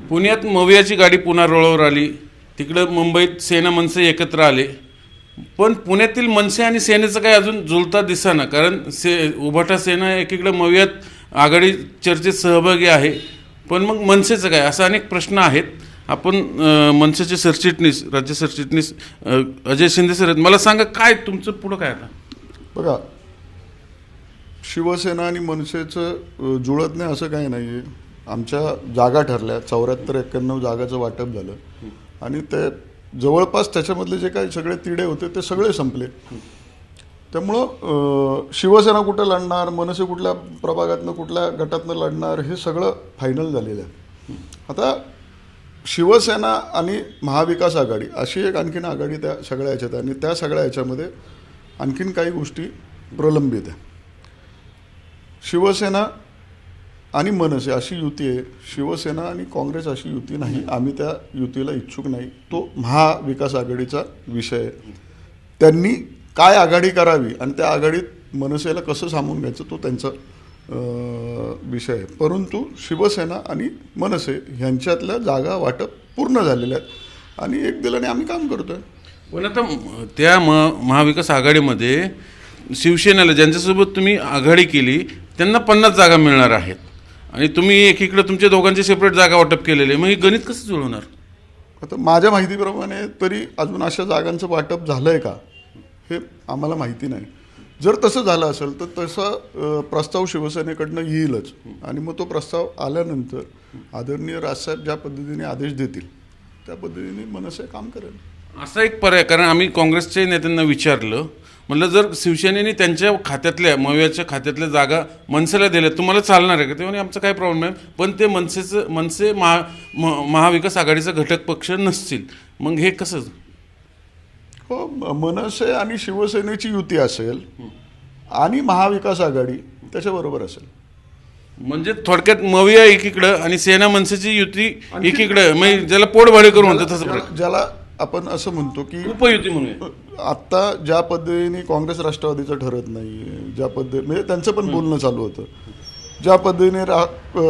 पुण्यात मवियाची गाडी पुन्हा रुळावर आली, तिकडं मुंबईत सेना मनसे एकत्र आले, पण पुण्यातील मनसे आणि सेनेचं काही अजून जुळता दिसेना. कारण उभाटा सेना एकीकडे मवियात आघाडी चर्चेत सहभागी आहे, पण मग मनसेचं काय, असा अनेक प्रश्न आहेत. आपण मनसेचे सरचिटणीस, राज्य सरचिटणीस अजय शिंदे सर आहेत. मला सांगा, काय तुमचं पुढं काय आता? बघा, शिवसेना आणि मनसेचं जुळत नाही असं काही नाही आहे. आमच्या जागा ठरल्या, 74-91 जागाचं वाटप झालं आणि ते जवळपास त्याच्यामधले जे काही सगळे तिढे होते ते सगळे संपले. त्यामुळं शिवसेना कुठं लढणार, मनसे कुठल्या प्रभागातनं कुठल्या गटातनं लढणार, हे सगळं फायनल झालेलं आहे. आता शिवसेना आणि महाविकास आघाडी अशी एक आणखीन आघाडी त्या सगळ्या ह्याच्यात आहे आणि त्या सगळ्या ह्याच्यामध्ये आणखीन काही गोष्टी प्रलंबित आहे. शिवसेना आणि मनसे अशी युती आहे, शिवसेना आणि काँग्रेस अशी युती नाही. आम्ही त्या युतीला इच्छुक नाही. तो महाविकास आघाडीचा विषय आहे. त्यांनी काय आघाडी करावी आणि त्या आघाडीत मनसेला कसं सामावून घ्यायचं तो त्यांचा विषय आहे. परंतु शिवसेना आणि मनसे ह्यांच्यातल्या जागा वाटप पूर्ण झालेल्या आहेत आणि एक दिलाने आम्ही काम करतोय. पण आता त्या महाविकास आघाडीमध्ये शिवसेनेला ज्यांच्यासोबत तुम्ही आघाडी केली त्यांना 50 जागा मिळणार आहेत आणि तुम्ही एकीकडे तुमच्या दोघांचे सेपरेट जागा वाटप केलेले, मग हे गणित कसं जुळवणार? आता माझ्या माहितीप्रमाणे तरी अजून अशा जागांचं वाटप झालं आहे का हे आम्हाला माहिती नाही. जर तसं झालं असेल तर तसा प्रस्ताव शिवसेनेकडनं येईलच आणि मग तो प्रस्ताव आल्यानंतर आदरणीय राजसाहेब ज्या पद्धतीने आदेश देतील त्या पद्धतीने मनसे काम करेल. असा एक पर्याय, कारण आम्ही काँग्रेसच्या नेत्यांना विचारलं, म्हटलं जर शिवसेनेने त्यांच्या खात्यातल्या मवियाच्या खात्यातल्या जागा मनसेला दिल्या तुम्हाला चालणार आहे का? ते म्हणे आमचं काय प्रॉब्लेम आहे, पण ते मनसे महाविकास आघाडीचा घटक पक्ष नसतील, मग हे कसं? हो, मनसे आणि शिवसेनेची युती असेल आणि महाविकास आघाडी त्याच्याबरोबर असेल. म्हणजे थोडक्यात मविया एकीकडं आणि सेना मनसेची युती एकीकडं, म्हणजे ज्याला पोटभाडे करून म्हणतात तसं, ज्याला आपण असं म्हणतो की उपयुती म्हणून. आत्ता ज्या पद्धतीने काँग्रेस राष्ट्रवादीचं ठरत नाही, ज्या पद्धती म्हणजे त्यांचं पण बोलणं चालू होतं, ज्या पद्धतीने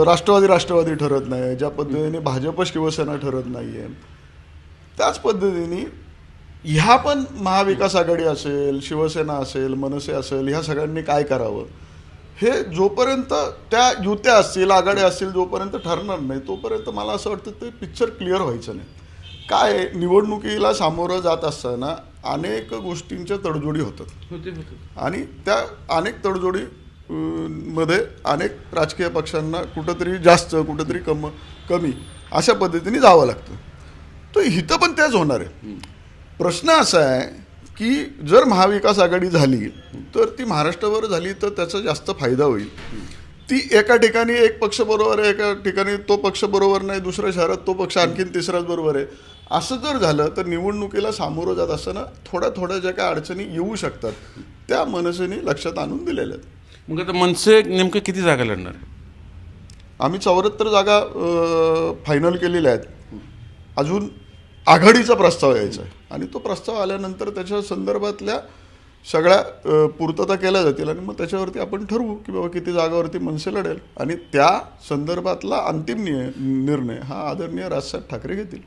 राष्ट्रवादी ठरत नाही, ज्या पद्धतीने भाजप शिवसेना ठरत नाही आहे, त्याच पद्धतीने ह्या पण महाविकास आघाडी असेल, शिवसेना असेल, मनसे असेल, ह्या सगळ्यांनी काय करावं हे जोपर्यंत त्या युत्या असतील, आघाड्या असतील, जोपर्यंत ठरणार नाही तोपर्यंत मला असं वाटतं ते पिक्चर क्लिअर व्हायचं नाही. काय, निवडणुकीला सामोरं जात असताना अनेक गोष्टींच्या तडजोडी होतात आणि त्या अनेक तडजोडी मध्ये अनेक राजकीय पक्षांना कुठंतरी जास्त कुठंतरी कमी अशा पद्धतीने जावं लागतं. तर इथं पण तेच होणार आहे. प्रश्न असा आहे की जर महाविकास आघाडी झाली तर ती महाराष्ट्रावर झाली तर त्याचा जास्त फायदा होईल. ती एका ठिकाणी एक पक्ष बरोबर आहे, एका ठिकाणी तो पक्ष बरोबर नाही, दुसऱ्या शहरात तो पक्ष आणखीन तिसराच बरोबर आहे, असं जर झालं तर निवडणुकीला सामोरं जात असताना थोड्या ज्या काही अडचणी येऊ शकतात त्या मनसेने लक्षात आणून दिलेल्या आहेत. मग आता मनसे नेमकं किती जागा लढणार? आम्ही 74 जागा फायनल केलेल्या आहेत. अजून आघाडीचा प्रस्ताव यायचा आहे आणि तो प्रस्ताव आल्यानंतर त्याच्या संदर्भातल्या सगळ्या पूर्तता केल्या जातील आणि मग त्याच्यावरती आपण ठरवू की बाबा किती जागावरती मनसे लढेल आणि त्या संदर्भातला अंतिम निर्णय हा आदरणीय राजसाहेब ठाकरे घेतील.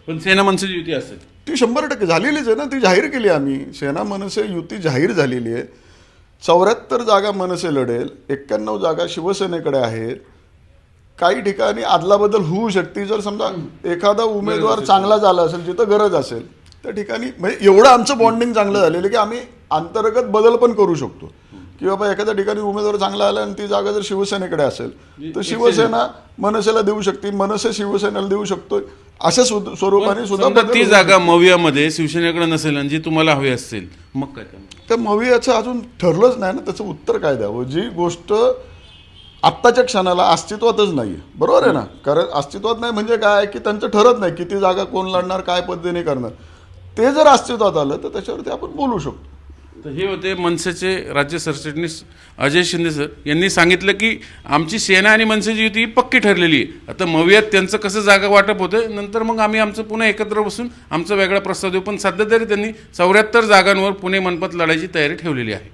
पण सेना मनसेची युती असेल ती 100% झालेलीच आहे ना, ती जाहीर केली आम्ही. सेना मनसे युती जाहीर झालेली आहे. 74 जागा मनसे लढेल, 91 जागा शिवसेनेकडे आहेत. काही ठिकाणी अदलाबदल होऊ शकते. जर समजा एखादा उमेदवार चांगला झाला असेल, जिथं गरज असेल त्या ठिकाणी, म्हणजे एवढं आमचं बॉन्डिंग चांगलं झालेलं की आम्ही अंतर्गत बदल पण करू शकतो की बाबा एखाद्या ठिकाणी उमेदवार चांगला आला आणि ती जागा जर शिवसेनेकडे असेल तर शिवसेना मनसेला देऊ शकते, मनसे शिवसेनेला देऊ शकतो. अशा स्वरूपाने सुद्धा ती जागा मवियामध्ये शिवसेनेकडे नसेल आणि जी तुम्हाला हवी असेल मग काय? त्या मवियाचं अजून ठरलंच नाही ना, त्याचं उत्तर काय द्यावं. जी गोष्ट आत्ताच्या क्षणाला अस्तित्वातच नाही आहे, बरोबर आहे ना. कारण अस्तित्वात नाही म्हणजे काय की त्यांचं ठरत नाही किती जागा कोण लढणार, काय पद्धतीने करणार. ते जर अस्तित्वात आलं तर त्याच्यावरती आपण बोलू शकतो. तर हे होते मनसेचे राज्य सरचिटणीस अजय शिंदे सर. यांनी सांगितलं की आमची सेना आणि मनसेची युती पक्की ठरलेली आहे. आता मवियात त्यांचं कसं जागा वाटप होतं नंतर मग आम्ही आमचं पुन्हा एकत्र बसून आमचा वेगळा प्रस्ताव देऊ. पण सध्या तरी त्यांनी 74 जागांवर पुणे मनपात लढायची तयारी ठेवलेली आहे.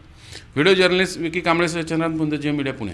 व्हिडिओ जर्नलिस्ट विकी कांबळे सह चंद्रकांत पुंदे, जे मीडिया, पुणे.